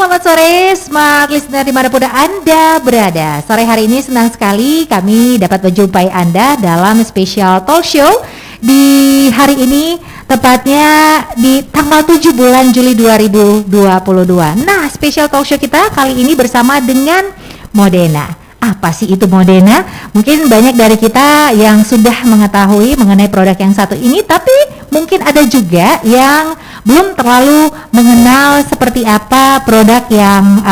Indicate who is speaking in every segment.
Speaker 1: selamat sore Smart Listener dimanapun Anda berada. Sore hari ini senang sekali kami dapat menjumpai Anda dalam spesial talk show di hari ini, tepatnya di tanggal 7 bulan Juli 2022. Nah, spesial talk show kita kali ini bersama dengan Modena. Apa sih itu Modena? Mungkin banyak dari kita yang sudah mengetahui mengenai produk yang satu ini, tapi mungkin ada juga yang belum terlalu mengenal seperti apa produk yang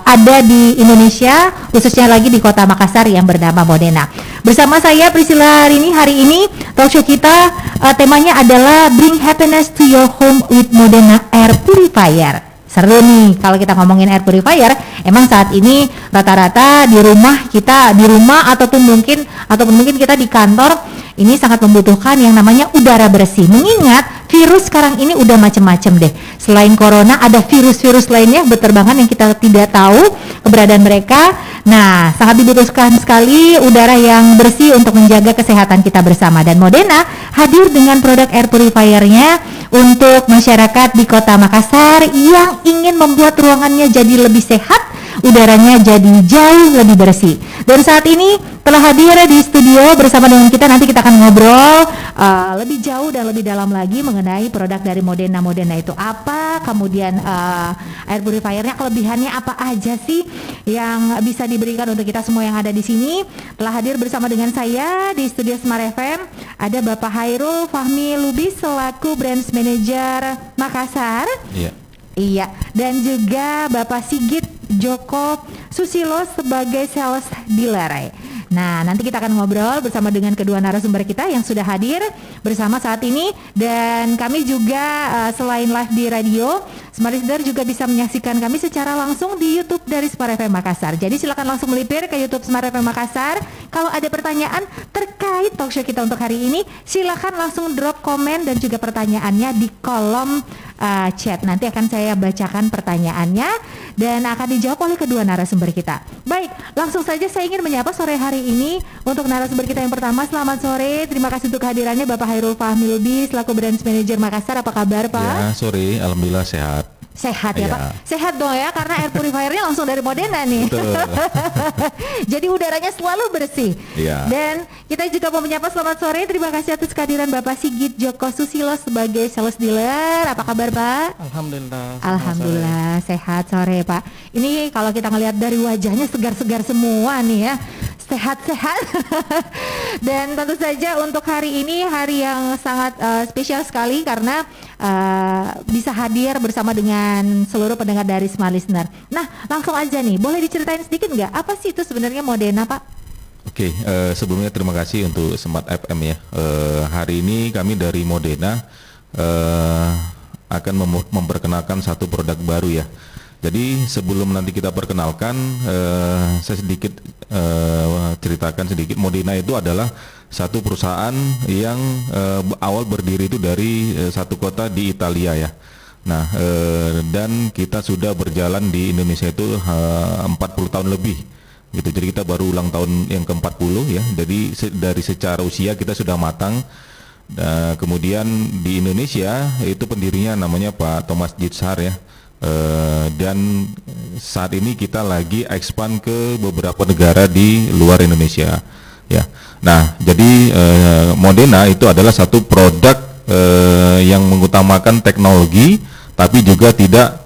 Speaker 1: ada di Indonesia, khususnya lagi di Kota Makassar yang bernama Modena. Bersama saya Priscilla hari ini talk show kita temanya adalah Bring Happiness to Your Home with Modena Air Purifier. Seru nih kalau kita ngomongin air purifier. Emang saat ini rata-rata di rumah ataupun mungkin kita di kantor ini sangat membutuhkan yang namanya udara bersih. Mengingat virus sekarang ini udah macam-macam deh. Selain corona ada virus-virus lainnya berterbangan yang kita tidak tahu keberadaan mereka. Nah, sangat dibutuhkan sekali udara yang bersih untuk menjaga kesehatan kita bersama. Dan Modena hadir dengan produk air purifiernya untuk masyarakat di Kota Makassar yang ingin membuat ruangannya jadi lebih sehat, udaranya jadi jauh lebih bersih. Dan saat ini telah hadir di studio bersama dengan kita. Nanti kita akan ngobrol lebih jauh dan lebih dalam lagi mengenai produk dari Modena. Modena itu apa, kemudian air purifiernya kelebihannya apa aja sih yang bisa diberikan untuk kita semua yang ada di sini. Telah hadir bersama dengan saya di studio Smart FM ada Bapak Hairul Fahmi Lubis selaku Branch Manager Makassar. Iya, dan juga Bapak Sigit Joko Susilo sebagai Sales Dealer. Nah, nanti kita akan ngobrol bersama dengan kedua narasumber kita yang sudah hadir bersama saat ini. Dan kami juga selain live di radio, Smart Listener juga bisa menyaksikan kami secara langsung di YouTube dari Smart FM Makassar. Jadi silakan langsung melipir ke YouTube Smart FM Makassar. Kalau ada pertanyaan terkait talk show kita untuk hari ini, silakan langsung drop komen dan juga pertanyaannya di kolom chat. Nanti akan saya bacakan pertanyaannya dan akan dijawab oleh kedua narasumber kita. Baik, langsung saja saya ingin menyapa sore hari ini untuk narasumber kita yang pertama. Selamat sore, terima kasih untuk kehadirannya Bapak Hairul Fahmi Lubis selaku Branch Manager Makassar. Apa kabar Pak?
Speaker 2: Ya, sore, alhamdulillah sehat.
Speaker 1: Sehat ya Pak? Sehat dong ya, karena air purifiernya langsung dari Modena nih. Jadi udaranya selalu bersih.
Speaker 2: Ya.
Speaker 1: Dan kita juga mau menyapa selamat sore, terima kasih atas kehadiran Bapak Sigit Joko Susilo sebagai Sales Dealer. Apa kabar Pak? Alhamdulillah sehat sore Pak. Ini kalau kita ngelihat dari wajahnya segar-segar semua nih ya, sehat-sehat. Dan tentu saja untuk hari ini hari yang sangat spesial sekali karena bisa hadir bersama dengan seluruh pendengar dari Smart Listener. Nah, langsung aja nih, boleh diceritain sedikit nggak apa sih itu sebenarnya Modena Pak?
Speaker 2: Oke, sebelumnya terima kasih untuk Smart FM ya. Hari ini kami dari Modena akan memperkenalkan satu produk baru ya. Jadi sebelum nanti kita perkenalkan, saya sedikit ceritakan sedikit. Modena itu adalah satu perusahaan yang awal berdiri itu dari satu kota di Italia ya. Nah, dan kita sudah berjalan di Indonesia itu 40 tahun lebih gitu. Jadi kita baru ulang tahun yang ke-40 ya. Jadi dari secara usia kita sudah matang. Kemudian di Indonesia itu pendirinya namanya Pak Thomas Jitshar ya. Dan saat ini kita lagi expand ke beberapa negara di luar Indonesia ya. Nah, jadi Modena itu adalah satu produk yang mengutamakan teknologi tapi juga tidak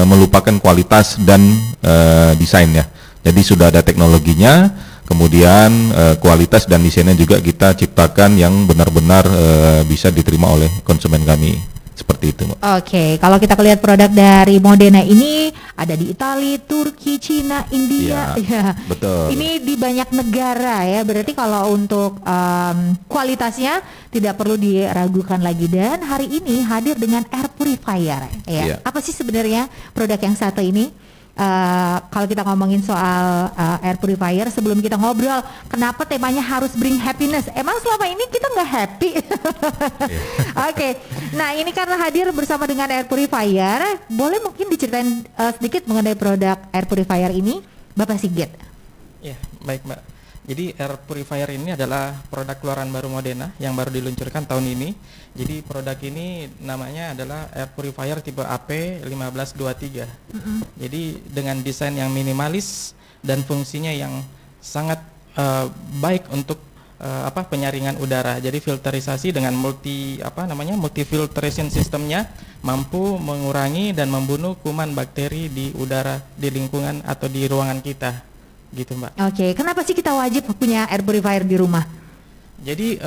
Speaker 2: melupakan kualitas dan desain ya. Jadi sudah ada teknologinya, kemudian kualitas dan desainnya juga kita ciptakan yang benar-benar bisa diterima oleh konsumen kami. Seperti itu.
Speaker 1: Oke, kalau kita lihat produk dari Modena ini ada di Italia, Turki, Cina, India.
Speaker 2: Ya, betul.
Speaker 1: Ini di banyak negara ya. Berarti kalau untuk kualitasnya tidak perlu diragukan lagi. Dan hari ini hadir dengan air purifier. Ya. Apa sih sebenarnya produk yang satu ini? Kalau kita ngomongin soal air purifier, sebelum kita ngobrol kenapa temanya harus bring happiness, emang selama ini kita nggak happy? Oke. Nah ini karena hadir bersama dengan air purifier, boleh mungkin diceritain sedikit mengenai produk air purifier ini Bapak Sigit?
Speaker 3: Ya baik Mbak. Jadi air purifier ini adalah produk keluaran baru Modena yang baru diluncurkan tahun ini. Jadi produk ini namanya adalah air purifier tipe AP1523. Jadi dengan desain yang minimalis dan fungsinya yang sangat baik untuk penyaringan udara. Jadi filterisasi dengan multi filtration sistemnya mampu mengurangi dan membunuh kuman bakteri di udara di lingkungan atau di ruangan kita. Gitu, Mbak.
Speaker 1: Oke, kenapa sih kita wajib punya air purifier di rumah?
Speaker 3: Jadi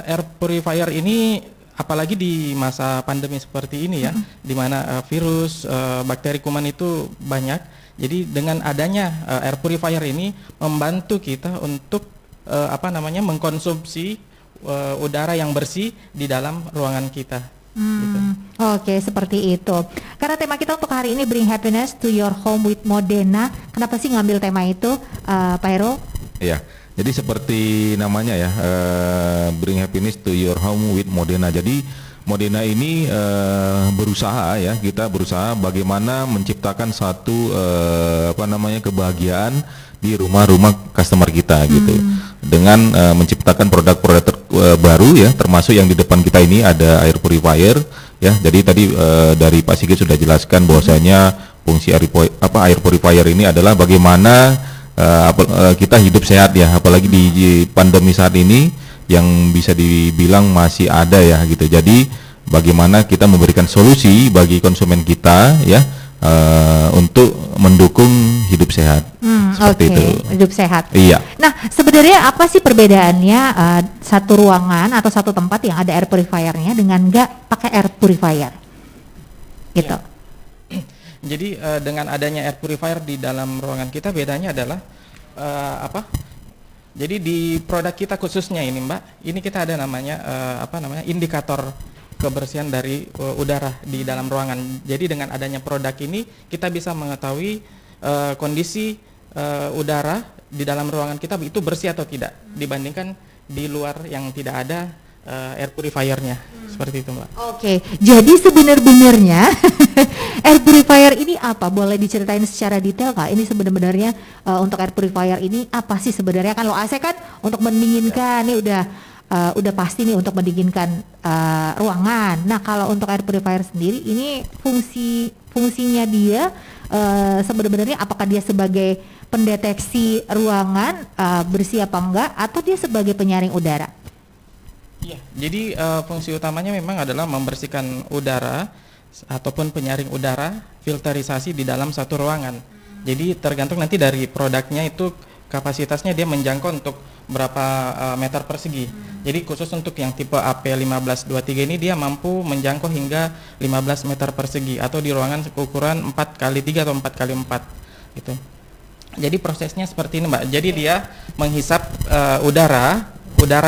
Speaker 3: air purifier ini apalagi di masa pandemi seperti ini ya, di mana virus, bakteri, kuman itu banyak. Jadi dengan adanya air purifier ini membantu kita untuk mengkonsumsi udara yang bersih di dalam ruangan kita. Gitu.
Speaker 1: Oke, seperti itu. Karena tema kita untuk hari ini Bring Happiness to Your Home with Modena. Kenapa sih ngambil tema itu, Pak Heru?
Speaker 2: Iya, jadi seperti namanya ya, Bring Happiness to Your Home with Modena. Jadi Modena ini kita berusaha bagaimana menciptakan satu kebahagiaan di rumah-rumah customer kita gitu, dengan menciptakan produk-produk baru ya, termasuk yang di depan kita ini ada air purifier ya. Jadi tadi dari Pak Sigit sudah jelaskan bahwasanya fungsi air purifier ini adalah bagaimana kita hidup sehat ya, apalagi di pandemi saat ini yang bisa dibilang masih ada ya gitu. Jadi bagaimana kita memberikan solusi bagi konsumen kita ya, untuk mendukung hidup sehat. Seperti itu.
Speaker 1: Hidup sehat.
Speaker 2: Iya.
Speaker 1: Nah, sebenarnya apa sih perbedaannya satu ruangan atau satu tempat yang ada air purifiernya dengan nggak pakai air purifier? Gitu.
Speaker 3: Ya. Jadi dengan adanya air purifier di dalam ruangan kita, bedanya adalah Jadi di produk kita khususnya ini, Mbak, ini kita ada namanya indikator kebersihan dari udara di dalam ruangan. Jadi dengan adanya produk ini kita bisa mengetahui kondisi udara di dalam ruangan kita itu bersih atau tidak dibandingkan di luar yang tidak ada air purifiernya. Seperti itu, Mbak.
Speaker 1: Oke, jadi sebenarnya air purifier ini apa? Boleh diceritain secara detail Kak? Ini sebenarnya untuk air purifier ini apa sih sebenarnya? Kan lo AC kan untuk mendinginkan, ini udah pasti nih untuk mendinginkan ruangan. Nah, kalau untuk air purifier sendiri ini fungsinya dia sebenarnya apakah dia sebagai pendeteksi ruangan bersih apa enggak, atau dia sebagai penyaring udara?
Speaker 3: Iya, jadi fungsi utamanya memang adalah membersihkan udara ataupun penyaring udara, filterisasi di dalam satu ruangan. Jadi tergantung nanti dari produknya itu kapasitasnya dia menjangkau untuk berapa meter persegi. Jadi khusus untuk yang tipe AP1523 ini dia mampu menjangkau hingga 15 meter persegi atau di ruangan ukuran 4x3 atau 4x4 gitu. Jadi prosesnya seperti ini, Mbak. Jadi dia menghisap udara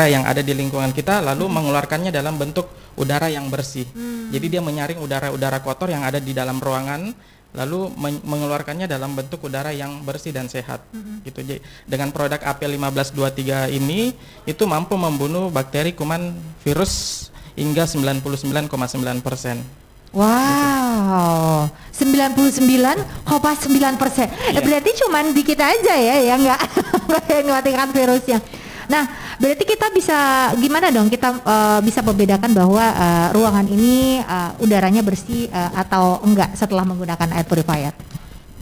Speaker 3: yang ada di lingkungan kita, lalu mengeluarkannya dalam bentuk udara yang bersih. Jadi dia menyaring udara-udara kotor yang ada di dalam ruangan, lalu mengeluarkannya dalam bentuk udara yang bersih dan sehat. Gitu. Jadi dengan produk AP1523 ini itu mampu membunuh bakteri, kuman, virus hingga 99,9%.
Speaker 1: Wow, 99,9%. Berarti cuman di kita aja ya yang nggak mematikan virusnya. Nah, berarti kita bisa gimana dong? Kita bisa membedakan bahwa ruangan ini udaranya bersih atau enggak setelah menggunakan air purifier?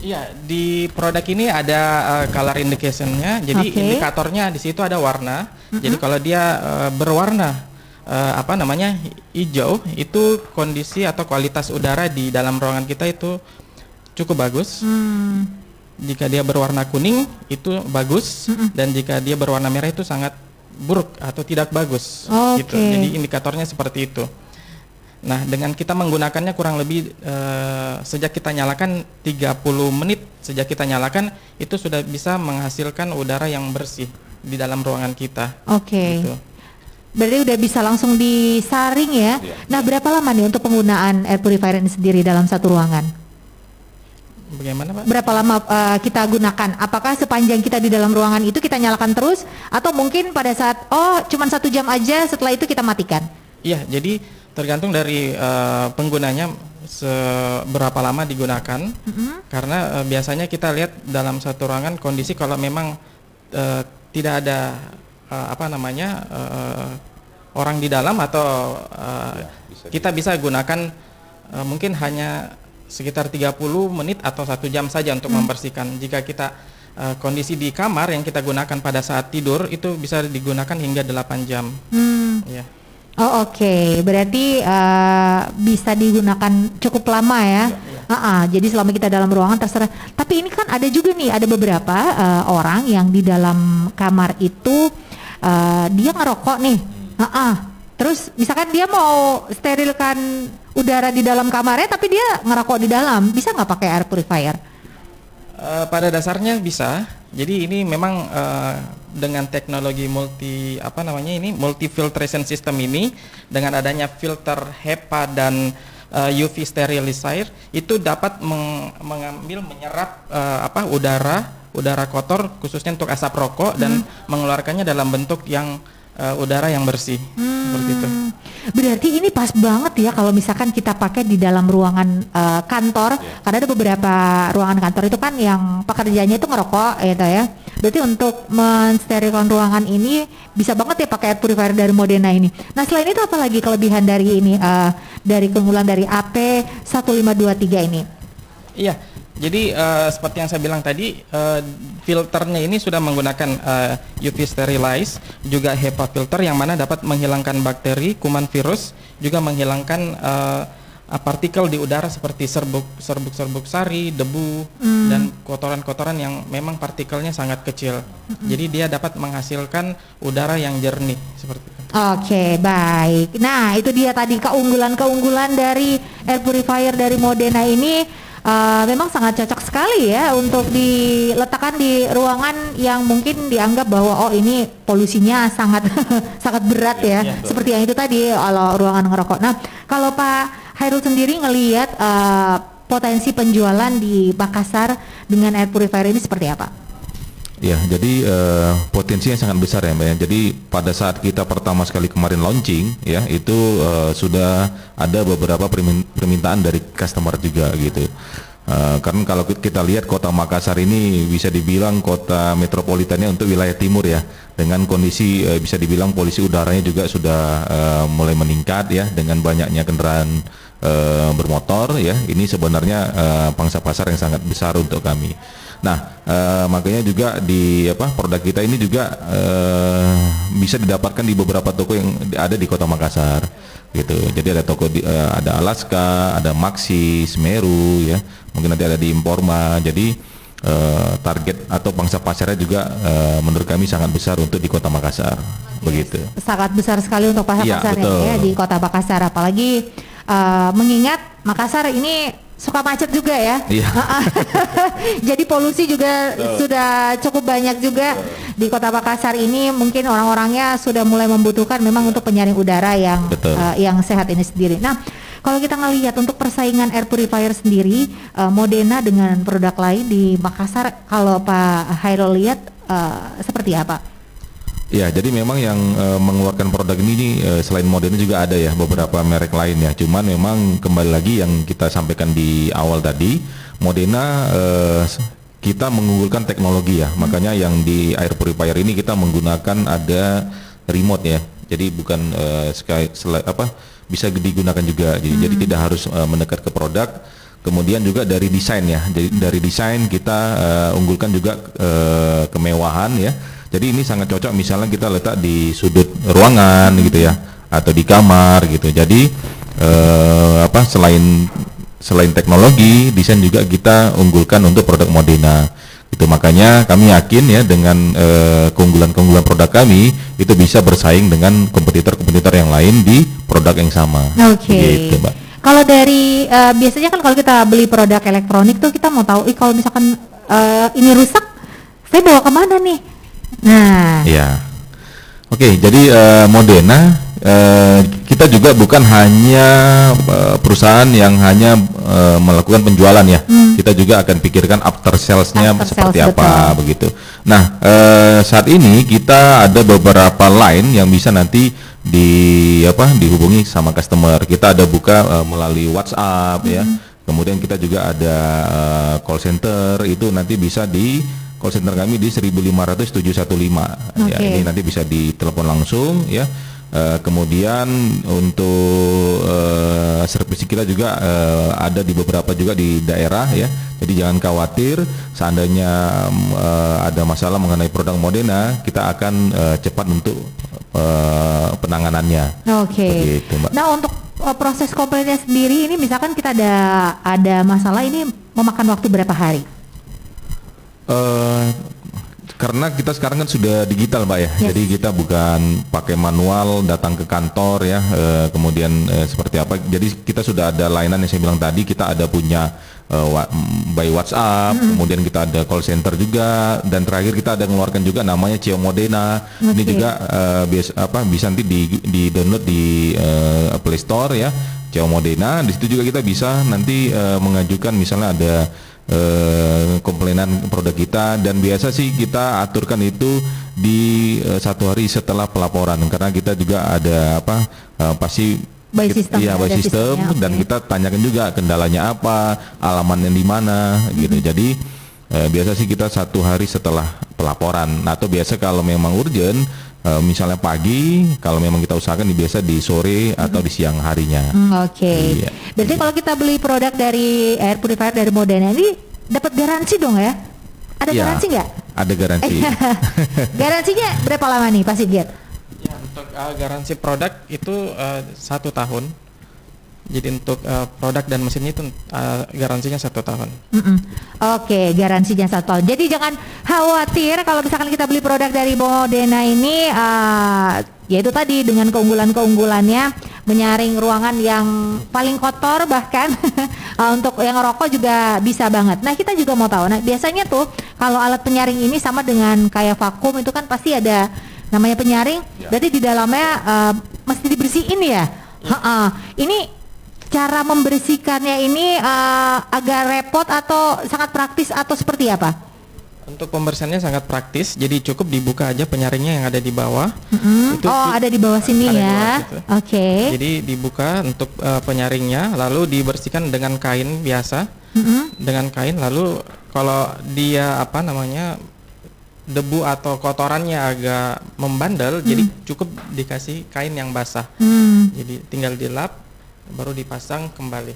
Speaker 3: Iya, di produk ini ada color indication-nya. Jadi indikatornya di situ ada warna. Jadi kalau dia berwarna hijau, itu kondisi atau kualitas udara di dalam ruangan kita itu cukup bagus. Jika dia berwarna kuning itu bagus, dan jika dia berwarna merah itu sangat buruk atau tidak bagus. Gitu. Jadi indikatornya seperti itu. Nah, dengan kita menggunakannya kurang lebih sejak kita nyalakan 30 menit sejak kita nyalakan itu sudah bisa menghasilkan udara yang bersih di dalam ruangan kita. Gitu.
Speaker 1: Berarti udah bisa langsung disaring ya. Nah, berapa lama nih untuk penggunaan air purifier ini sendiri dalam satu ruangan?
Speaker 3: Bagaimana, Pak?
Speaker 1: Berapa lama kita gunakan? Apakah sepanjang kita di dalam ruangan itu kita nyalakan terus, atau mungkin pada saat cuman 1 jam aja setelah itu kita matikan?
Speaker 3: Iya, jadi tergantung dari penggunanya seberapa lama digunakan. Karena biasanya kita lihat dalam satu ruangan kondisi kalau memang tidak ada orang di dalam atau kita bisa gunakan mungkin hanya sekitar 30 menit atau 1 jam saja untuk membersihkan. Jika kita kondisi di kamar yang kita gunakan pada saat tidur itu bisa digunakan hingga 8 jam. Ya.
Speaker 1: Oh oke. Berarti bisa digunakan cukup lama ya. Jadi selama kita dalam ruangan terserah. Tapi ini kan ada juga nih, ada beberapa orang yang di dalam kamar itu dia ngerokok nih. Terus misalkan dia mau sterilkan udara di dalam kamarnya, tapi dia ngerokok di dalam, bisa nggak pakai air purifier?
Speaker 3: Pada dasarnya bisa. Jadi ini memang dengan teknologi multi filtration system ini, dengan adanya filter HEPA dan UV sterilizer itu dapat menyerap udara kotor khususnya untuk asap rokok dan mengeluarkannya dalam bentuk yang udara yang bersih. Seperti itu.
Speaker 1: Berarti ini pas banget ya kalau misalkan kita pakai di dalam ruangan kantor, karena ada beberapa ruangan kantor itu kan yang pekerjaannya itu ngerokok gitu ya. Berarti untuk mensterilkan ruangan ini bisa banget ya pakai air purifier dari Modena ini. Nah selain itu apa lagi kelebihan dari ini, dari keunggulan dari AP1523 ini? Iya.
Speaker 3: Jadi seperti yang saya bilang tadi, filternya ini sudah menggunakan UV sterilize, juga HEPA filter yang mana dapat menghilangkan bakteri, kuman virus, juga menghilangkan partikel di udara seperti serbuk sari, debu, dan kotoran-kotoran yang memang partikelnya sangat kecil. Jadi dia dapat menghasilkan udara yang jernih seperti itu.
Speaker 1: Oke, baik. Nah, itu dia tadi keunggulan dari air purifier dari Modena ini. Memang sangat cocok sekali ya untuk diletakkan di ruangan yang mungkin dianggap bahwa ini polusinya sangat sangat berat ya. Seperti yang itu tadi kalau ruangan ngerokok. Nah, kalau Pak Hairul sendiri ngelihat potensi penjualan di Makassar dengan air purifier ini seperti apa?
Speaker 2: Ya, jadi potensinya sangat besar ya Mbak ya. Jadi pada saat kita pertama sekali kemarin launching ya, itu sudah ada beberapa permintaan dari customer juga gitu. Karena kalau kita lihat kota Makassar ini bisa dibilang kota metropolitannya untuk wilayah timur ya, dengan kondisi bisa dibilang polusi udaranya juga sudah mulai meningkat ya, dengan banyaknya kendaraan bermotor ya. Ini sebenarnya pangsa pasar yang sangat besar untuk kami. Nah, makanya juga di produk kita ini juga bisa didapatkan di beberapa toko yang ada di Kota Makassar, gitu. Jadi ada toko ada Alaska, ada Maxi, Semeru, ya. Mungkin nanti ada di Informa. Jadi target atau pangsa pasarnya juga menurut kami sangat besar untuk di Kota Makassar, begitu.
Speaker 1: Sangat besar sekali untuk pangsa pasarnya ya di Kota Makassar, apalagi mengingat Makassar ini suka macet juga ya. Jadi polusi juga sudah cukup banyak juga di Kota Makassar ini. Mungkin orang-orangnya sudah mulai membutuhkan memang untuk penyaring udara yang sehat ini sendiri. Nah, kalau kita ngelihat untuk persaingan air purifier sendiri, Modena dengan produk lain di Makassar, kalau Pak Hairul lihat seperti apa?
Speaker 2: Ya, jadi memang yang mengeluarkan produk ini selain Modena juga ada ya beberapa merek lain ya. Cuman memang kembali lagi yang kita sampaikan di awal tadi, Modena kita mengunggulkan teknologi ya. Makanya yang di air purifier ini kita menggunakan ada remote ya. Jadi bukan bisa digunakan juga. Jadi tidak harus mendekat ke produk. Kemudian juga dari desain ya. Jadi dari desain kita unggulkan juga kemewahan ya. Jadi ini sangat cocok misalnya kita letak di sudut ruangan gitu ya, atau di kamar gitu. Jadi selain teknologi, desain juga kita unggulkan untuk produk Modena. Itu makanya kami yakin ya dengan keunggulan-keunggulan produk kami itu bisa bersaing dengan kompetitor-kompetitor yang lain di produk yang sama.
Speaker 1: Oke. Gitu, Mbak. Kalau dari biasanya kan kalau kita beli produk elektronik tuh kita mau tahu, kalau misalkan ini rusak, saya bawa kemana nih? Nah,
Speaker 2: ya, oke. Jadi Modena kita juga bukan hanya perusahaan yang hanya melakukan penjualan ya. Kita juga akan pikirkan after salesnya seperti apa, begitu. Nah, saat ini kita ada beberapa line yang bisa nanti dihubungi sama customer. Kita ada buka melalui WhatsApp ya. Kemudian kita juga ada call center, itu nanti bisa di call center kami di 1.500 715. Ya,
Speaker 1: Oke.
Speaker 2: ini nanti bisa ditelepon langsung ya. Kemudian untuk servis kita juga ada di beberapa juga di daerah ya. Jadi jangan khawatir seandainya ada masalah mengenai produk Modena, kita akan cepat untuk penanganannya.
Speaker 1: Oke.
Speaker 2: Begitu, Mbak.
Speaker 1: Nah, untuk proses komplainnya sendiri ini misalkan kita ada masalah ini memakan waktu berapa hari?
Speaker 2: Karena kita sekarang kan sudah digital, Mbak ya.
Speaker 1: Yes.
Speaker 2: Jadi kita bukan pakai manual datang ke kantor ya. Kemudian seperti apa? Jadi kita sudah ada layanan yang saya bilang tadi. Kita ada punya by WhatsApp. Kemudian kita ada call center juga. Dan terakhir kita ada mengeluarkan juga namanya Cio Modena. Ini
Speaker 1: Oke.
Speaker 2: juga bisa nanti di download di Play Store ya. Cio Modena. Di situ juga kita bisa nanti mengajukan misalnya ada komplainan produk kita, dan biasa sih kita aturkan itu di 1 hari setelah pelaporan, karena kita juga ada pasti
Speaker 1: By system,
Speaker 2: ya, by
Speaker 1: ada
Speaker 2: system,
Speaker 1: sistemnya,
Speaker 2: dan
Speaker 1: oke.
Speaker 2: kita tanyakan juga kendalanya apa, alamannya di mana gitu. Jadi biasa sih kita 1 hari setelah pelaporan, atau biasa kalau memang urgent misalnya pagi, kalau memang kita usahakan biasa di sore atau di siang harinya.
Speaker 1: Oke.
Speaker 2: Iya.
Speaker 1: Berarti kalau kita beli produk dari air purifier dari Modena ini dapat garansi dong ya? Ada
Speaker 2: Iya,
Speaker 1: garansi nggak?
Speaker 2: Ada garansi.
Speaker 1: Garansinya berapa lama nih Pak Sigit?
Speaker 3: Ya, untuk garansi produk itu 1 tahun. Jadi untuk produk dan mesinnya itu garansinya 1 tahun.
Speaker 1: Oke, garansinya 1 tahun. Jadi jangan khawatir kalau misalkan kita beli produk dari Modena ini, yaitu tadi dengan keunggulannya menyaring ruangan yang paling kotor bahkan untuk yang ngerokok juga bisa banget. Nah kita juga mau tahu, nah biasanya tuh kalau alat penyaring ini sama dengan kayak vakum itu kan pasti ada namanya penyaring, berarti di dalamnya mesti dibersihin ya. Ini cara membersihkannya ini agak repot atau sangat praktis atau seperti apa?
Speaker 3: Untuk pembersihannya sangat praktis, jadi cukup dibuka aja penyaringnya yang ada di bawah. Itu
Speaker 1: Ada di bawah sini
Speaker 3: ada di
Speaker 1: ya.
Speaker 3: bawah situ.
Speaker 1: Oke.
Speaker 3: Jadi dibuka untuk penyaringnya, lalu dibersihkan dengan kain biasa, dengan kain. Lalu kalau dia debu atau kotorannya agak membandel, jadi cukup dikasih kain yang basah. Jadi tinggal dilap, baru dipasang kembali.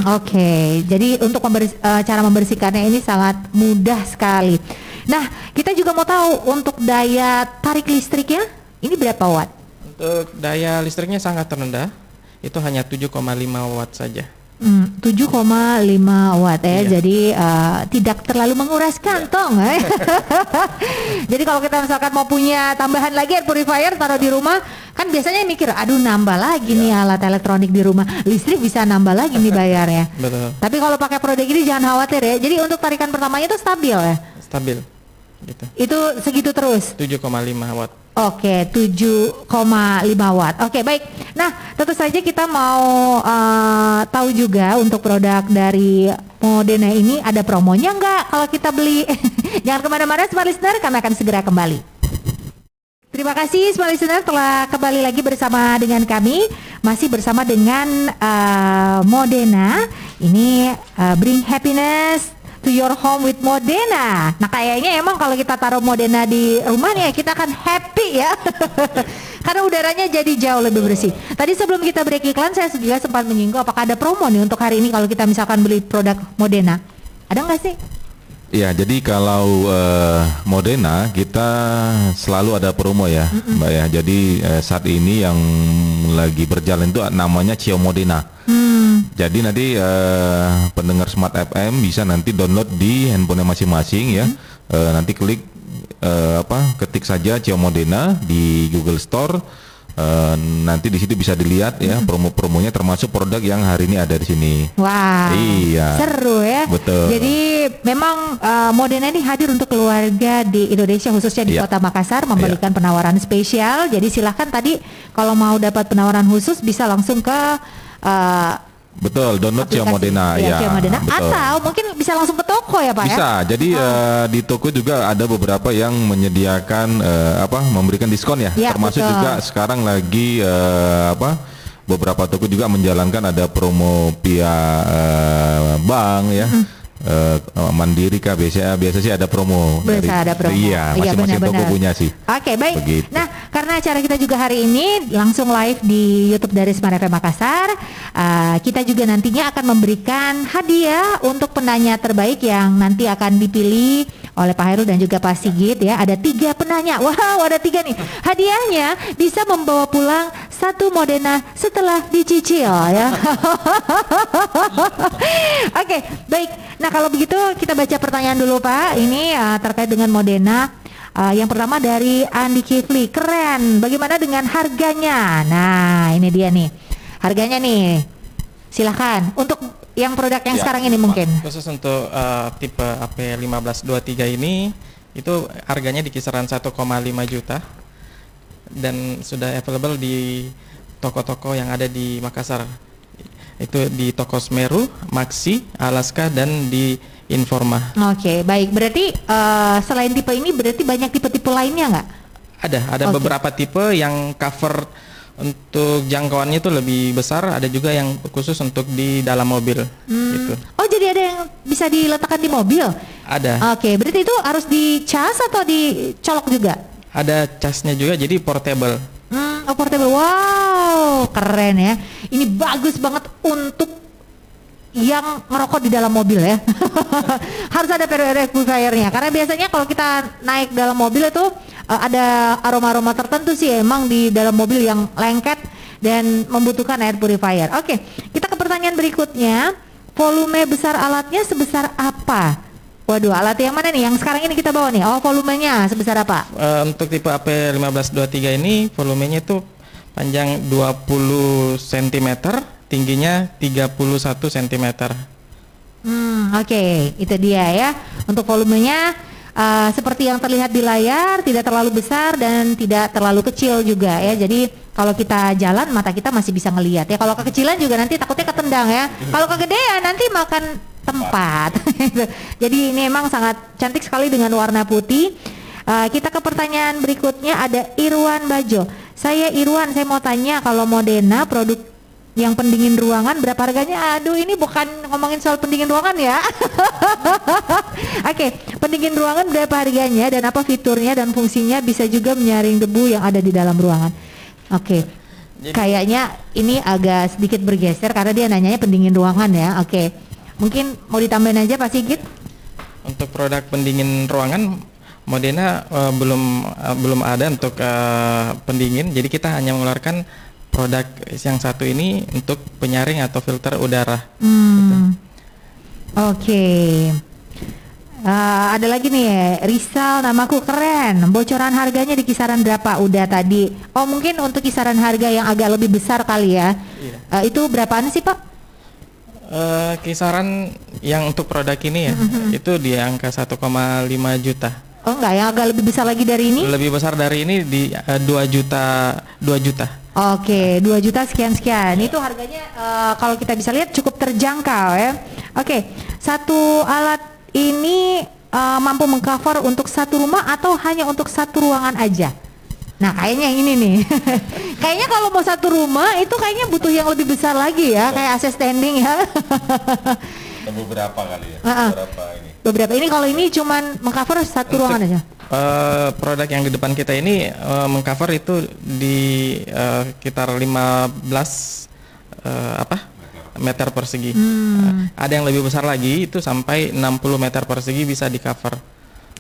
Speaker 1: Oke. Jadi untuk cara membersihkannya ini sangat mudah sekali. Nah, kita juga mau tahu untuk daya tarik listriknya ini berapa watt?
Speaker 3: Untuk daya listriknya sangat rendah, itu hanya 7,5 watt saja.
Speaker 1: 7,5 watt ya.
Speaker 3: Iya.
Speaker 1: Jadi tidak terlalu menguras kantong. Jadi kalau kita misalkan mau punya tambahan lagi air purifier taruh di rumah, kan biasanya mikir, aduh nambah lagi nih alat elektronik di rumah, listrik bisa nambah lagi nih bayarnya.
Speaker 3: Betul.
Speaker 1: Tapi kalau pakai produk ini jangan khawatir ya. Jadi untuk tarikan pertamanya itu stabil ya.
Speaker 3: Stabil. Gitu.
Speaker 1: Itu segitu terus.
Speaker 3: 7,5 watt.
Speaker 1: Oke, 7,5 watt. Oke, baik. Nah, tentu saja kita mau tahu juga untuk produk dari Modena ini ada promonya nggak kalau kita beli? Jangan kemana-mana, Smart Listener, kami akan segera kembali. Terima kasih Smart Listener telah kembali lagi bersama dengan kami. Masih bersama dengan Modena. Ini bring happiness to your home with Modena. Nah kayaknya emang kalau kita taruh Modena di rumah nih kita akan happy ya. Karena udaranya jadi jauh lebih bersih. Tadi sebelum kita break iklan saya juga sempat menyinggung apakah ada promo nih untuk hari ini kalau kita misalkan beli produk Modena. Ada nggak sih?
Speaker 2: Ya, jadi kalau Modena kita selalu ada promo ya, Mbak ya. Jadi saat ini yang lagi berjalan itu namanya Cio Modena. Jadi nanti pendengar Smart FM bisa nanti download di handphone masing-masing ya. Nanti klik ketik saja Cio Modena di Google Store. Nanti di situ bisa dilihat ya promo-promonya, termasuk produk yang hari ini ada di sini.
Speaker 1: Wah,
Speaker 2: Iya.
Speaker 1: seru ya.
Speaker 2: Betul.
Speaker 1: Jadi memang Modena ini hadir untuk keluarga di Indonesia khususnya di
Speaker 2: Iya.
Speaker 1: Kota Makassar memberikan penawaran spesial. Jadi silahkan tadi kalau mau dapat penawaran khusus bisa langsung ke
Speaker 2: Betul, download Cio
Speaker 1: aplikasi.
Speaker 2: Modena
Speaker 1: Iya,
Speaker 2: ya.
Speaker 1: Cio Modena.
Speaker 2: Betul.
Speaker 1: Atau mungkin bisa langsung ke toko ya Pak ya.
Speaker 2: Bisa. Jadi di toko juga ada beberapa yang menyediakan memberikan diskon ya.
Speaker 1: Ya,
Speaker 2: Termasuk
Speaker 1: betul.
Speaker 2: juga sekarang lagi beberapa toko juga menjalankan ada promo via bank ya. Mandiri kah, biasa sih ada promo.
Speaker 1: Biasa ada promo.
Speaker 2: Iya, masing-masing toko
Speaker 1: benar-benar.
Speaker 2: punya sih.
Speaker 1: Oke, baik.
Speaker 2: Begitu.
Speaker 1: Nah, karena acara kita juga hari ini langsung live di YouTube dari Smart FM Makassar, kita juga nantinya akan memberikan hadiah untuk penanya terbaik yang nanti akan dipilih oleh Pak Hairul dan juga Pak Sigit ya. Ada 3 penanya. Wow, ada 3 nih. Hadiahnya bisa membawa pulang 1 Modena setelah dicicil ya. Oke, baik. Nah, kalau begitu kita baca pertanyaan dulu Pak. Ini terkait dengan Modena. Yang pertama dari Andi Kifli, keren. Bagaimana dengan harganya? Nah, ini dia nih. Harganya nih. Silahkan. Untuk yang produk yang sekarang ini mungkin.
Speaker 3: Khusus untuk tipe AP1523 ini, itu harganya di kisaran 1,5 juta dan sudah available di toko-toko yang ada di Makassar. Itu di toko Semeru, Maxi, Alaska, dan di Informa.
Speaker 1: Oke, baik. Berarti selain tipe ini berarti banyak tipe-tipe lainnya nggak?
Speaker 3: Ada beberapa tipe yang cover untuk jangkauannya itu lebih besar, ada juga yang khusus untuk di dalam mobil. Gitu.
Speaker 1: Oh, jadi ada yang bisa diletakkan di mobil?
Speaker 3: Ada.
Speaker 1: Oke, berarti itu harus dicas atau dicolok juga?
Speaker 3: Ada casnya juga, jadi portable.
Speaker 1: Oh, portable. Wow, keren ya. Ini bagus banget untuk yang ngerokok di dalam mobil ya. Harus ada purifier-nya karena biasanya kalau kita naik dalam mobil itu ada aroma-aroma tertentu sih emang di dalam mobil yang lengket dan membutuhkan air purifier. Oke, kita ke pertanyaan berikutnya. Volume besar alatnya sebesar apa? Waduh, alat yang mana nih? Yang sekarang ini kita bawa nih. Oh, volumenya sebesar apa?
Speaker 3: Untuk tipe AP1523 ini volumenya itu panjang 20 cm, tingginya 31 cm.
Speaker 1: Oke, itu dia ya. Untuk volumenya seperti yang terlihat di layar, tidak terlalu besar dan tidak terlalu kecil juga ya. Jadi kalau kita jalan mata kita masih bisa ngelihat ya. Kalau kekecilan juga nanti takutnya ketendang ya. Kalau kegedean nanti makan tempat. Jadi ini emang sangat cantik sekali dengan warna putih. Kita ke pertanyaan berikutnya, ada Irwan Bajo. Saya Irwan, saya mau tanya kalau Modena produk yang pendingin ruangan berapa harganya? Aduh, ini bukan ngomongin soal pendingin ruangan ya. Oke, pendingin ruangan berapa harganya dan apa fiturnya dan fungsinya, bisa juga menyaring debu yang ada di dalam ruangan. Oke. Kayaknya ini agak sedikit bergeser karena dia nanyanya pendingin ruangan ya. Oke. Mungkin mau ditambahin aja Pak Sigit?
Speaker 3: Untuk produk pendingin ruangan Modena belum ada untuk pendingin. Jadi kita hanya mengeluarkan produk yang satu ini untuk penyaring atau filter udara. Gitu.
Speaker 1: Oke. Ada lagi nih, Rizal, namaku keren. Bocoran harganya di kisaran berapa? Udah tadi. Oh, mungkin untuk kisaran harga yang agak lebih besar kali ya.
Speaker 3: Iya.
Speaker 1: Itu berapaan sih Pak?
Speaker 3: Kisaran yang untuk produk ini ya, itu di angka 1,5 juta.
Speaker 1: Oh enggak, yang agak lebih besar lagi dari ini?
Speaker 3: Lebih besar dari ini di 2 juta.
Speaker 1: Oke, 2 juta sekian-sekian. Itu harganya kalau kita bisa lihat cukup terjangkau ya. Oke, satu alat ini mampu mengcover untuk satu rumah atau hanya untuk satu ruangan aja? Nah, kayaknya yang ini nih. Kayaknya kalau mau satu rumah itu kayaknya butuh yang lebih besar lagi ya, kayak AC standing ya.
Speaker 2: Beberapa kali ya.
Speaker 1: Beberapa ini kalau ini cuman mengcover satu ruangan aja.
Speaker 3: Produk yang di depan kita ini mengcover itu di sekitar 15 meter persegi. Ada yang lebih besar lagi, itu sampai 60 meter persegi bisa di cover.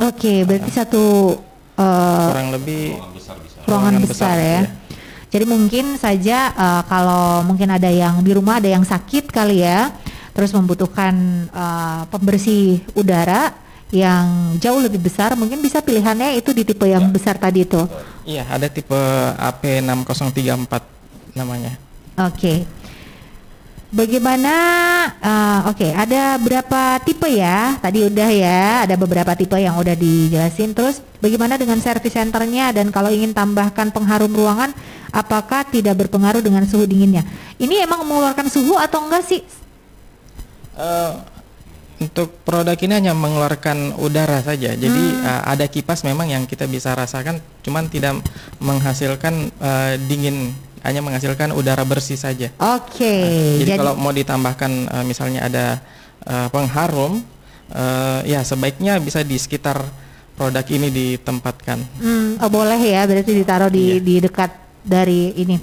Speaker 1: Oke, berarti satu
Speaker 3: kurang lebih
Speaker 1: ruangan besar ya. Jadi mungkin saja kalau mungkin ada yang di rumah ada yang sakit kali ya, terus membutuhkan pembersih udara yang jauh lebih besar, mungkin bisa pilihannya itu di tipe yang besar tadi itu.
Speaker 3: Iya, ada tipe AP6034 namanya.
Speaker 1: Oke. Bagaimana? Oke, ada berapa tipe ya? Tadi udah ya, ada beberapa tipe yang udah dijelasin. Terus bagaimana dengan service centernya, dan kalau ingin tambahkan pengharum ruangan, apakah tidak berpengaruh dengan suhu dinginnya? Ini emang mengeluarkan suhu atau enggak sih?
Speaker 3: Untuk produk ini hanya mengeluarkan udara saja. Jadi ada kipas memang yang kita bisa rasakan, cuman tidak menghasilkan dingin, hanya menghasilkan udara bersih saja.
Speaker 1: Oke.
Speaker 3: Jadi kalau mau ditambahkan misalnya ada pengharum, ya sebaiknya bisa di sekitar produk ini ditempatkan.
Speaker 1: Oh boleh ya, berarti ditaruh di dekat dari ini.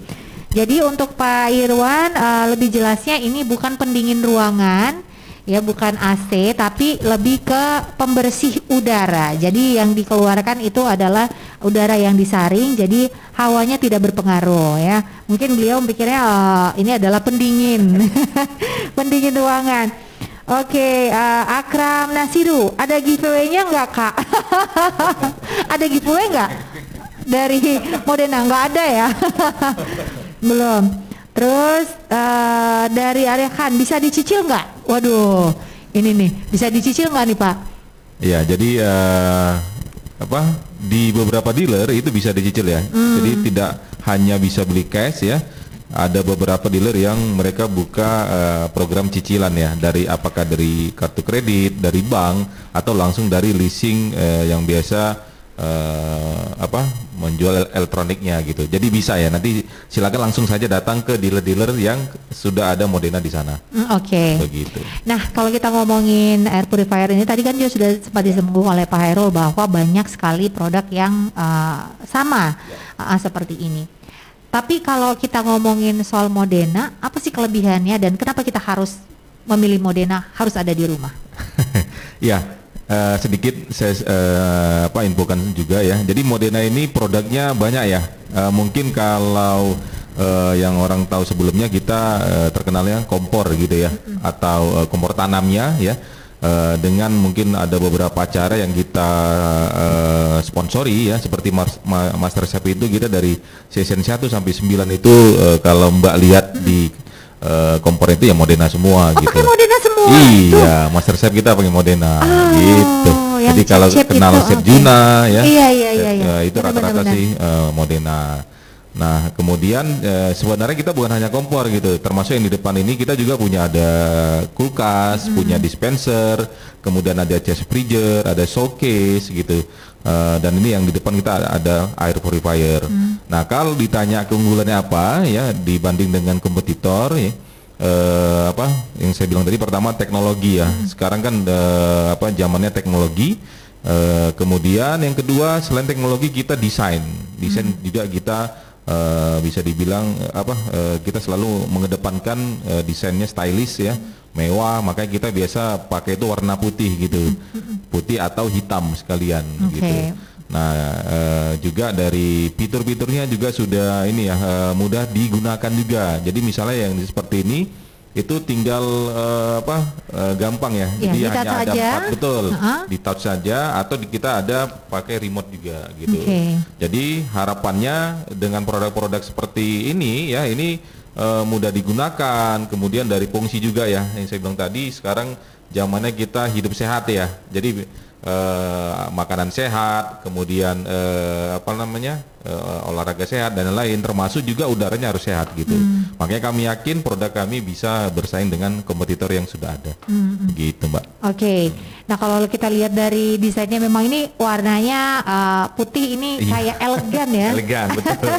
Speaker 1: Jadi untuk Pak Irwan, lebih jelasnya ini bukan pendingin ruangan, ya bukan AC, tapi lebih ke pembersih udara. Jadi yang dikeluarkan itu adalah udara yang disaring, jadi hawanya tidak berpengaruh ya. Mungkin beliau pikirnya ini adalah pendingin, pendingin ruangan. Oke, Akram Nasiru, ada giveaway-nya nggak Kak? Ada giveaway nggak dari Modena? Nggak ada ya? Belum. Terus dari Arya Khan, bisa dicicil nggak? Waduh, ini nih, bisa dicicil nggak nih Pak?
Speaker 2: Ya, jadi di beberapa dealer itu bisa dicicil ya. Jadi tidak hanya bisa beli cash ya. Ada beberapa dealer yang mereka buka program cicilan ya, dari apakah dari kartu kredit, dari bank, atau langsung dari leasing yang biasa menjual elektroniknya gitu. Jadi bisa ya, nanti silakan langsung saja datang ke dealer-dealer yang sudah ada Modena di sana.
Speaker 1: Oke.
Speaker 2: Begitu.
Speaker 1: Nah, kalau kita ngomongin air purifier ini tadi kan juga sudah sempat disinggung oleh Pak Hairul bahwa banyak sekali produk yang sama seperti ini. Tapi kalau kita ngomongin soal Modena, apa sih kelebihannya dan kenapa kita harus memilih Modena harus ada di rumah?
Speaker 2: Ya, sedikit saya infokan juga ya. Jadi Modena ini produknya banyak ya. Mungkin kalau yang orang tahu sebelumnya kita terkenalnya kompor gitu ya, atau kompor tanamnya ya. Dengan mungkin ada beberapa acara yang kita sponsori ya, seperti Master Chef itu kita dari season 1 sampai 9 itu kalau Mbak lihat di kompor itu ya Modena semua gitu.
Speaker 1: Pakai Modena semua.
Speaker 2: Iya, Master Chef kita pakai Modena gitu. Jadi kalau kenal
Speaker 1: itu,
Speaker 2: Chef Juna ya.
Speaker 1: Iya.
Speaker 2: Itu rata-rata sih Modena. Nah, kemudian sebenarnya kita bukan hanya kompor gitu, termasuk yang di depan ini kita juga punya ada kulkas, punya dispenser, kemudian ada chest freezer, ada showcase gitu. Dan ini yang di depan kita ada air purifier. Nah, kalau ditanya keunggulannya apa ya dibanding dengan kompetitor ya, yang saya bilang tadi, pertama teknologi ya. Sekarang kan zamannya teknologi. Kemudian yang kedua, selain teknologi kita desain juga kita bisa dibilang kita selalu mengedepankan desainnya stylish ya, mewah, makanya kita biasa pakai itu warna putih gitu, putih atau hitam sekalian gitu. Nah, juga dari fitur-fiturnya juga sudah ini ya, mudah digunakan juga. Jadi misalnya yang seperti ini itu tinggal gampang ya. Jadi hanya ada 4, betul. Di touch saja, atau kita ada pakai remote juga gitu. Jadi harapannya dengan produk-produk seperti ini ya, ini mudah digunakan, kemudian dari fungsi juga ya, yang saya bilang tadi, sekarang zamannya kita hidup sehat ya. Jadi makanan sehat, kemudian olahraga sehat dan lain-lain, termasuk juga udaranya harus sehat gitu. Makanya kami yakin produk kami bisa bersaing dengan kompetitor yang sudah ada. Gitu, Mbak.
Speaker 1: Oke. Nah, kalau kita lihat dari desainnya, memang ini warnanya putih, ini kayak elegan ya.
Speaker 2: Elegan, betul.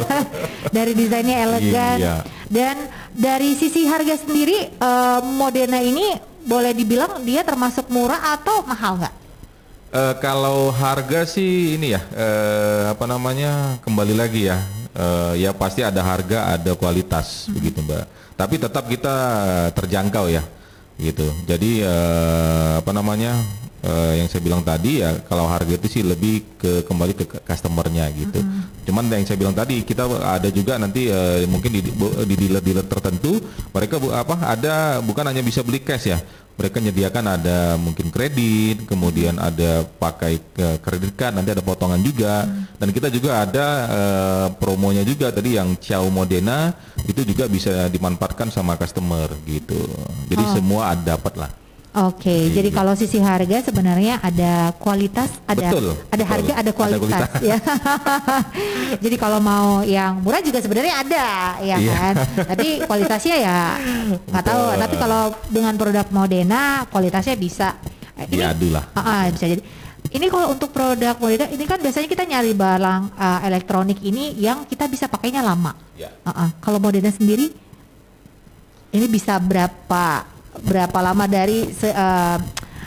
Speaker 1: Dari desainnya elegan.
Speaker 2: Iya.
Speaker 1: Dan dari sisi harga sendiri, Modena ini boleh dibilang dia termasuk murah atau mahal nggak?
Speaker 2: Kalau harga sih ini ya, kembali lagi ya, ya pasti ada harga, ada kualitas begitu Mbak. Tapi tetap kita terjangkau ya, gitu. Jadi yang saya bilang tadi ya, kalau harga itu sih lebih kembali ke customernya gitu. Cuman yang saya bilang tadi, kita ada juga nanti mungkin di dealer-dealer tertentu, mereka ada bukan hanya bisa beli cash ya. Mereka menyediakan ada mungkin kredit, kemudian ada pakai kredit card, nanti ada potongan juga. Dan kita juga ada promonya juga tadi yang Ciao Modena, itu juga bisa dimanfaatkan sama customer gitu. Jadi semua dapat lah.
Speaker 1: Oke, jadi kalau sisi harga sebenarnya ada kualitas, betul. Harga, ada kualitas. Ya. Jadi kalau mau yang murah juga sebenarnya ada, ya kan. Tapi kualitasnya ya nggak tahu. Tapi kalau dengan produk Modena kualitasnya bisa.
Speaker 2: Diadu lah.
Speaker 1: Bisa jadi. Ini kalau untuk produk Modena ini kan biasanya kita nyari barang elektronik ini yang kita bisa pakainya lama. Kalau Modena sendiri ini bisa berapa lama dari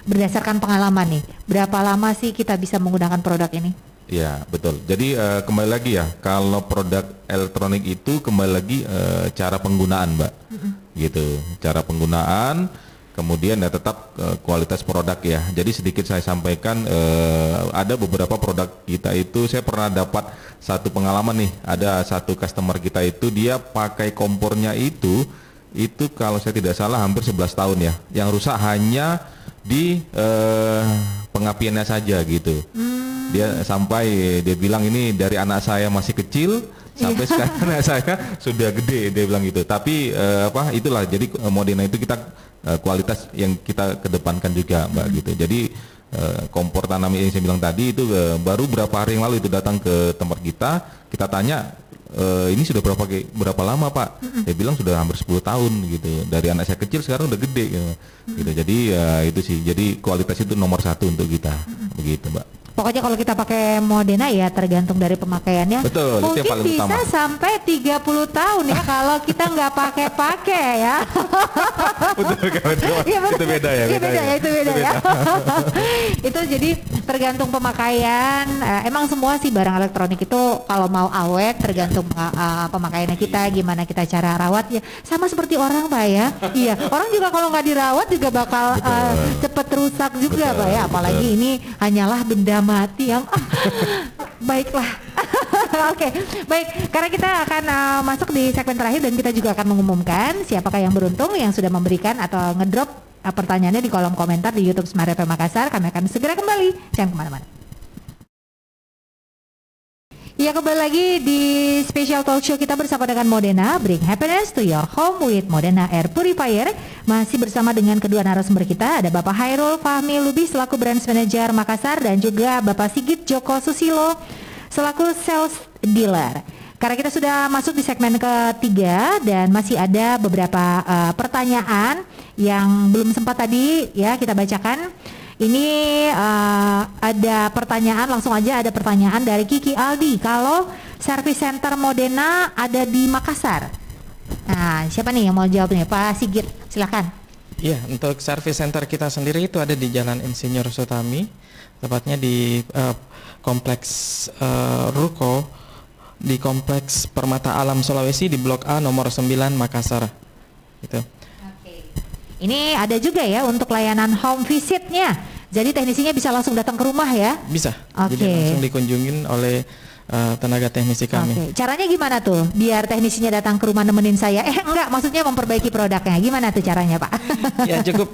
Speaker 1: berdasarkan pengalaman nih, berapa lama sih kita bisa menggunakan produk ini?
Speaker 2: Ya, betul. Jadi kembali lagi ya, kalau produk elektronik itu kembali lagi cara penggunaan, Mbak. Gitu. Cara penggunaan, kemudian ya tetap kualitas produk ya. Jadi sedikit saya sampaikan, ada beberapa produk kita itu saya pernah dapat satu pengalaman nih. Ada satu customer kita itu dia pakai kompornya itu kalau saya tidak salah hampir 11 tahun ya. Yang rusak hanya di pengapiannya saja gitu. Dia sampai dia bilang ini dari anak saya masih kecil sampai sekarang anak saya sudah gede, dia bilang gitu. Tapi itulah jadi Modena itu kita kualitas yang kita kedepankan juga, Mbak, gitu. Jadi kompor tanam yang saya bilang tadi itu baru berapa hari yang lalu itu datang ke tempat kita tanya ini sudah berapa lama, Pak? Dia bilang sudah hampir 10 tahun gitu. Dari anak saya kecil sekarang udah gede gitu. Jadi itu sih. Jadi kualitas itu nomor satu untuk kita. Begitu, Mbak.
Speaker 1: Pokoknya kalau kita pakai Modena ya tergantung dari pemakaiannya.
Speaker 2: Betul, itu
Speaker 1: mungkin
Speaker 2: yang paling
Speaker 1: bisa
Speaker 2: utama.
Speaker 1: sampai 30 tahun ya kalau kita nggak pakai ya.
Speaker 2: Betul,
Speaker 1: Iya, betul.
Speaker 2: itu beda ya.
Speaker 1: Iya, beda ya, itu beda ya. Itu jadi tergantung pemakaian. Emang semua sih barang elektronik itu kalau mau awet tergantung pemakaiannya kita, gimana kita cara rawat ya. Sama seperti orang, Pak ya. Iya, orang juga kalau nggak dirawat juga bakal cepet rusak juga, Pak ya. Apalagi ini hanyalah benda mati yang baiklah. Oke, baik. Karena kita akan masuk di segmen terakhir dan kita juga akan mengumumkan siapakah yang beruntung yang sudah memberikan atau ngedrop pertanyaannya di kolom komentar di YouTube Smart FM Makassar. Kami akan segera kembali. Jangan kemana-mana. Ya, kembali lagi di special talk show kita bersama dengan Modena, Bring Happiness to Your Home with Modena Air Purifier. Masih bersama dengan kedua narasumber kita, ada Bapak Hairul Fahmi Lubis selaku Branch Manager Makassar dan juga Bapak Sigit Joko Susilo selaku Sales Dealer. Karena kita sudah masuk di segmen ketiga dan masih ada beberapa pertanyaan yang belum sempat tadi ya kita bacakan. Ini ada pertanyaan, langsung aja ada pertanyaan dari Kiki Aldi. Kalau service center Modena ada di Makassar. Nah, siapa nih yang mau jawabnya? Pak Sigit, silakan.
Speaker 3: Iya, untuk service center kita sendiri itu ada di Jalan Insinyur Sutami, tepatnya di kompleks Ruko, di kompleks Permata Alam Sulawesi di Blok A nomor 9 Makassar. Gitu.
Speaker 1: Ini ada juga ya untuk layanan home visitnya. Jadi teknisinya bisa langsung datang ke rumah ya?
Speaker 3: Bisa.
Speaker 1: Oke.
Speaker 3: Jadi langsung dikunjungin oleh tenaga teknisi kami.
Speaker 1: Oke. Caranya gimana tuh? Biar teknisinya datang ke rumah nemenin saya. Enggak, maksudnya memperbaiki produknya. Gimana tuh caranya, Pak?
Speaker 3: Ya cukup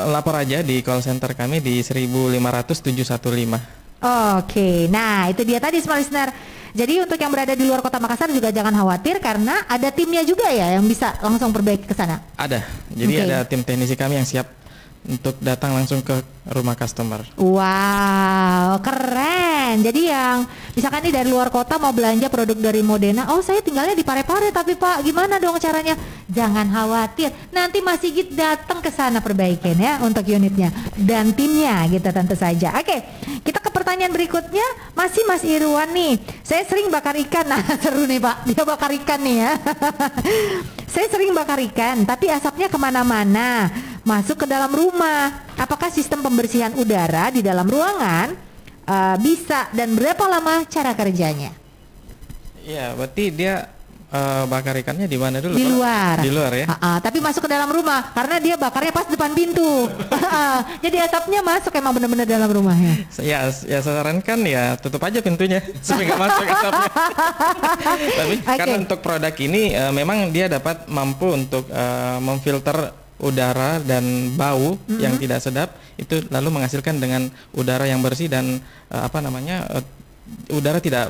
Speaker 3: lapor aja di call center kami di 1505715.
Speaker 1: Oke. Nah, itu dia tadi smart listener. Jadi untuk yang berada di luar kota Makassar juga jangan khawatir karena ada timnya juga ya yang bisa langsung perbaiki ke sana.
Speaker 3: Ada. Jadi ada tim teknisi kami yang siap untuk datang langsung ke rumah customer.
Speaker 1: Wow, keren. Jadi yang misalkan nih dari luar kota mau belanja produk dari Modena, oh saya tinggalnya di Parepare tapi Pak, gimana dong caranya? Jangan khawatir, nanti Mas Sigit datang ke sana perbaikin ya untuk unitnya dan timnya gitu tentu saja. Oke, kita ke pertanyaan berikutnya, masih Mas Irwan nih. Saya sering bakar ikan, nah seru nih Pak, dia bakar ikan nih ya. Saya sering bakar ikan, tapi asapnya kemana-mana, masuk ke dalam rumah. Apakah sistem pembersihan udara di dalam ruangan bisa dan berapa lama cara kerjanya?
Speaker 3: Iya, berarti dia bakar ikannya di mana dulu?
Speaker 1: Di luar.
Speaker 3: Di luar ya.
Speaker 1: Tapi masuk ke dalam rumah karena dia bakarnya pas depan pintu. Jadi asapnya masuk emang benar-benar dalam rumahnya.
Speaker 3: Ya saya sarankan ya tutup aja pintunya supaya nggak masuk asapnya. Tapi karena untuk produk ini memang dia dapat mampu untuk memfilter udara dan bau yang tidak sedap itu lalu menghasilkan dengan udara yang bersih dan udara tidak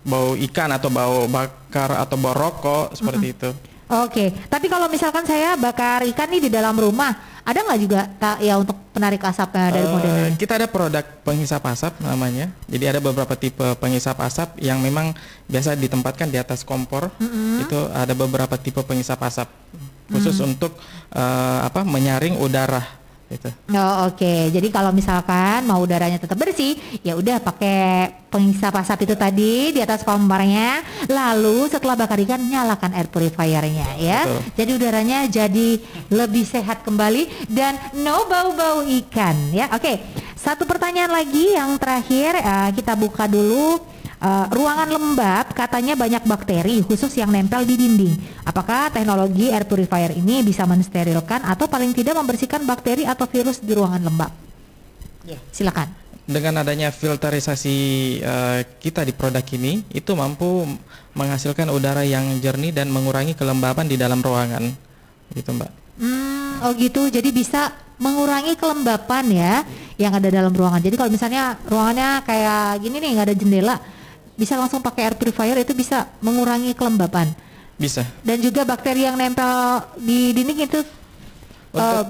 Speaker 3: bau ikan atau bau bakar atau bau rokok seperti itu.
Speaker 1: Oke, tapi kalau misalkan saya bakar ikan nih di dalam rumah, ada nggak juga ya untuk penarik asapnya dari Modena?
Speaker 3: Kita ada produk penghisap asap namanya. Jadi ada beberapa tipe penghisap asap yang memang biasa ditempatkan di atas kompor. Itu ada beberapa tipe penghisap asap khusus untuk menyaring udara Itu.
Speaker 1: Oh, oke. Jadi kalau misalkan mau udaranya tetap bersih, ya udah pakai pengisap asap itu tadi di atas kompornya. Lalu setelah bakar ikan nyalakan air purifiernya ya.
Speaker 3: Betul.
Speaker 1: Jadi udaranya jadi lebih sehat kembali dan no bau-bau ikan ya. Oke. Satu pertanyaan lagi yang terakhir, kita buka dulu. Ruangan lembab katanya banyak bakteri khusus yang nempel di dinding. Apakah teknologi air purifier ini bisa mensterilkan atau paling tidak membersihkan bakteri atau virus di ruangan lembab?
Speaker 3: Ya.
Speaker 1: Silakan.
Speaker 3: Dengan adanya filterisasi kita di produk ini, itu mampu menghasilkan udara yang jernih dan mengurangi kelembaban di dalam ruangan, gitu Mbak.
Speaker 1: Oh gitu. Jadi bisa mengurangi kelembapan ya yang ada dalam ruangan. Jadi kalau misalnya ruangannya kayak gini nih, nggak ada jendela, bisa langsung pakai air purifier, itu bisa mengurangi kelembapan.
Speaker 3: Bisa.
Speaker 1: Dan juga bakteri yang nempel di dinding itu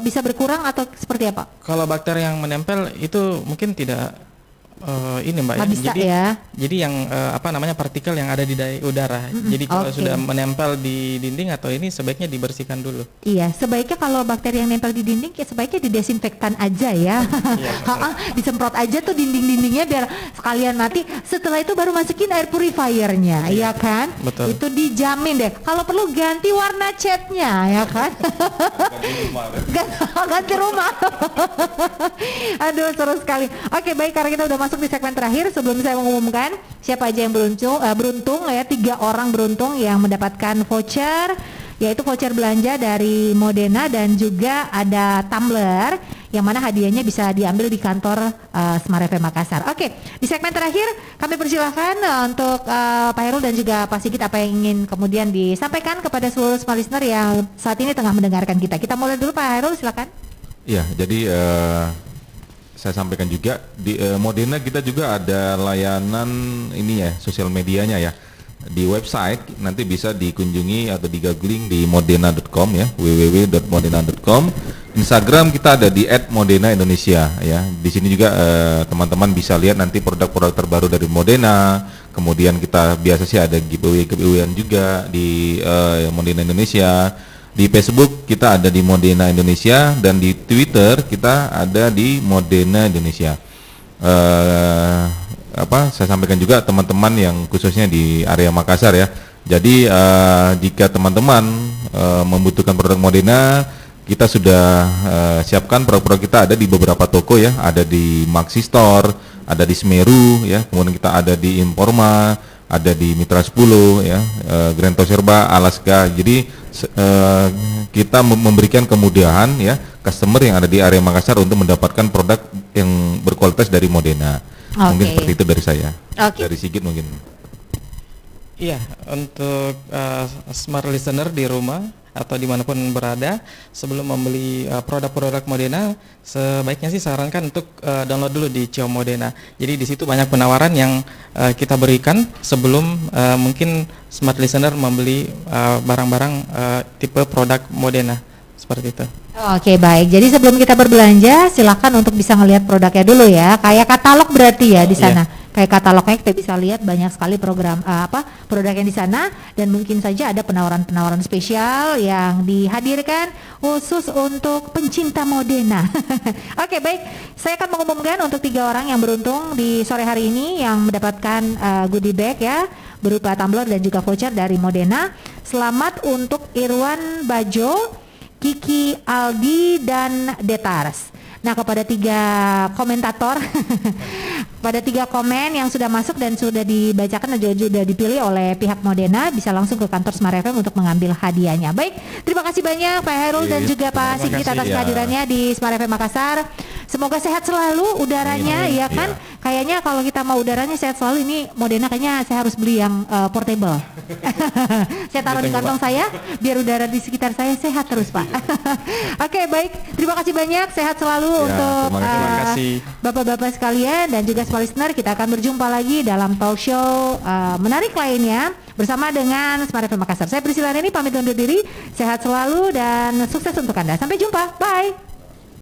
Speaker 1: bisa berkurang atau seperti apa?
Speaker 3: Kalau bakteri yang menempel itu mungkin tidak ini Mbak
Speaker 1: Nggak
Speaker 3: ya.
Speaker 1: bisa ya.
Speaker 3: Jadi yang partikel yang ada di udara. Jadi kalau
Speaker 1: oke.
Speaker 3: sudah menempel di dinding atau ini sebaiknya dibersihkan dulu.
Speaker 1: Iya, sebaiknya kalau bakteri yang nempel di dinding ya sebaiknya didesinfektan aja ya. Disemprot aja tuh dinding-dindingnya biar sekalian mati. Setelah itu baru masukin air purifiernya, ya kan?
Speaker 3: Betul.
Speaker 1: Itu dijamin deh. Kalau perlu ganti warna catnya, ya kan? Ganti rumah. Aduh, seru sekali. Oke, baik, karena kita udah masuk di segmen terakhir, sebelum saya mengumumkan siapa aja yang beruntung ya, 3 orang beruntung yang mendapatkan voucher, yaitu voucher belanja dari Modena dan juga ada tumbler yang mana hadiahnya bisa diambil di kantor Smart FM Makassar. Oke, di segmen terakhir kami persilahkan untuk Pak Hairul dan juga Pak Sigit apa yang ingin kemudian disampaikan kepada seluruh Smart Listener yang saat ini tengah mendengarkan kita. Kita mulai dulu Pak Hairul, silakan.
Speaker 2: Ya, jadi saya sampaikan juga di Modena kita juga ada layanan ini ya, sosial medianya ya. Di website nanti bisa dikunjungi atau di-googling di modena.com ya, www.modena.com. Instagram kita ada di @modena_indonesia ya. Di sini juga teman-teman bisa lihat nanti produk-produk terbaru dari Modena. Kemudian kita biasa sih ada giveaway-giveawayan juga di Modena Indonesia. Di Facebook kita ada di Modena Indonesia dan di Twitter kita ada di Modena Indonesia. Saya sampaikan juga teman-teman yang khususnya di area Makassar ya. Jadi jika teman-teman membutuhkan produk Modena, kita sudah siapkan produk-produk kita ada di beberapa toko ya. Ada di Maxi Store, ada di Semeru ya. Kemudian kita ada di Informa, ada di Mitra 10 ya, Grand Toserba, Alaska. Jadi kita memberikan kemudahan ya customer yang ada di area Makassar untuk mendapatkan produk yang berkualitas dari Modena. Mungkin seperti itu dari saya. Dari Sigit mungkin.
Speaker 3: Iya, untuk Smart Listener di rumah atau dimanapun berada, sebelum membeli produk-produk Modena, sebaiknya sih sarankan untuk download dulu di Cio Modena. Jadi di situ banyak penawaran yang kita berikan sebelum mungkin Smart Listener membeli barang-barang tipe produk Modena seperti itu.
Speaker 1: Oke, baik. Jadi sebelum kita berbelanja, silakan untuk bisa ngelihat produknya dulu ya. Kayak katalog berarti ya di sana. Kayak katalognya kita bisa lihat banyak sekali program produk yang di sana, dan mungkin saja ada penawaran-penawaran spesial yang dihadirkan khusus untuk pencinta Modena. Oke, baik. Saya akan mengumumkan untuk 3 orang yang beruntung di sore hari ini yang mendapatkan goodie bag ya, berupa tumbler dan juga voucher dari Modena. Selamat untuk Irwan Bajo, Kiki Aldi, dan Detars. Nah, kepada 3 komentator, pada 3 komen yang sudah masuk dan sudah dibacakan dan juga sudah dipilih oleh pihak Modena, bisa langsung ke kantor Smart FM untuk mengambil hadiahnya. Baik, terima kasih banyak Pak Hairul dan juga Pak Sigit atas kehadirannya di Smart FM Makassar. Semoga sehat selalu udaranya, ya kan? Kayaknya kalau kita mau udaranya sehat selalu, ini Modena kayaknya saya harus beli yang portable. Saya taruh di kantong saya biar udara di sekitar saya sehat terus, Pak. Oke, baik. Terima kasih banyak. Sehat selalu untuk bapak-bapak sekalian dan juga semua listener. Kita akan berjumpa lagi dalam talk show menarik lainnya bersama dengan Smart FM Makassar. Saya Priscilla ini pamit undur diri. Sehat selalu dan sukses untuk Anda. Sampai jumpa. Bye.